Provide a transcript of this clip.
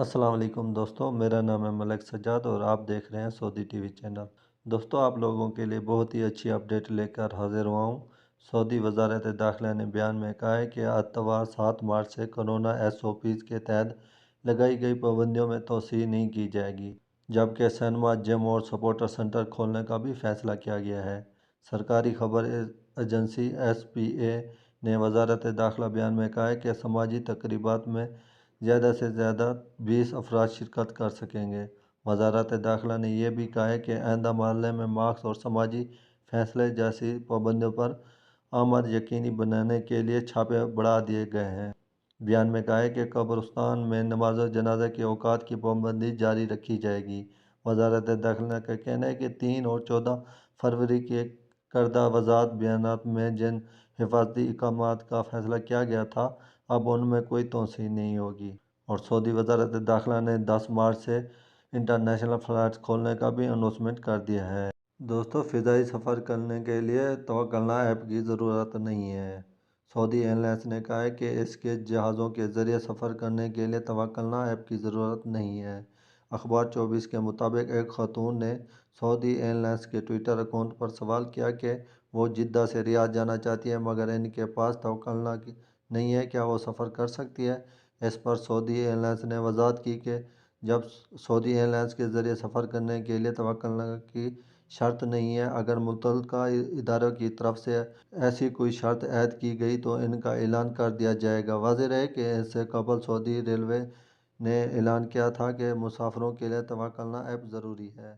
السلام علیکم دوستوں، میرا نام ہے ملک سجاد اور آپ دیکھ رہے ہیں سعودی ٹی وی چینل۔ دوستوں، آپ لوگوں کے لیے بہت ہی اچھی اپڈیٹ لے کر حاضر ہوا ہوں۔ سعودی وزارت داخلہ نے بیان میں کہا ہے کہ اتوار 7 مارچ سے کورونا SOPs کے تحت لگائی گئی پابندیوں میں توسیع نہیں کی جائے گی، جبکہ سینما، جم اور سپورٹس سینٹر کھولنے کا بھی فیصلہ کیا گیا ہے۔ سرکاری خبر ایجنسی SPA نے وزارت داخلہ بیان میں کہا ہے کہ سماجی تقریبات میں زیادہ سے زیادہ 20 افراد شرکت کر سکیں گے۔ وزارت داخلہ نے یہ بھی کہا ہے کہ آئندہ مرحلے میں ماسک اور سماجی فاصلے جیسی پابندیوں پر عمل یقینی بنانے کے لیے چھاپے بڑھا دیے گئے ہیں۔ بیان میں کہا ہے کہ قبرستان میں نماز جنازہ کے اوقات کی پابندی جاری رکھی جائے گی۔ وزارت داخلہ کا کہنا ہے کہ 3 اور 14 فروری کے کردہ وضاحت بیانات میں جن حفاظتی اقدامات کا فیصلہ کیا گیا تھا، اب ان میں کوئی توسیع نہیں ہوگی۔ اور سعودی وزارت داخلہ نے 10 مارچ سے انٹرنیشنل فلائٹس کھولنے کا بھی اناؤنسمنٹ کر دیا ہے۔ دوستوں، فضائی سفر کرنے کے لیے توکلنا ایپ کی ضرورت نہیں ہے۔ سعودی ایئر لائنز نے کہا ہے کہ اس کے جہازوں کے ذریعے سفر کرنے کے لیے توکلنا ایپ کی ضرورت نہیں ہے۔ اخبار 24 کے مطابق ایک خاتون نے سعودی ایئر لائنز کے ٹویٹر اکاؤنٹ پر سوال کیا کہ وہ جدہ سے ریاض جانا چاہتی ہیں مگر ان کے پاس توکلنا نہیں ہے، کیا وہ سفر کر سکتی ہیں؟ اس پر سعودی ایئر لائنز نے وضاحت کی کہ جب سعودی ایئر لائنز کے ذریعے سفر کرنے کے لیے توکلنا کی شرط نہیں ہے، اگر متعلقہ اداروں کی طرف سے ایسی کوئی شرط عائد کی گئی تو ان کا اعلان کر دیا جائے گا۔ واضح رہے کہ اس سے قبل سعودی ریلوے نے اعلان کیا تھا کہ مسافروں کے لیے توکلنا ایپ ضروری ہے۔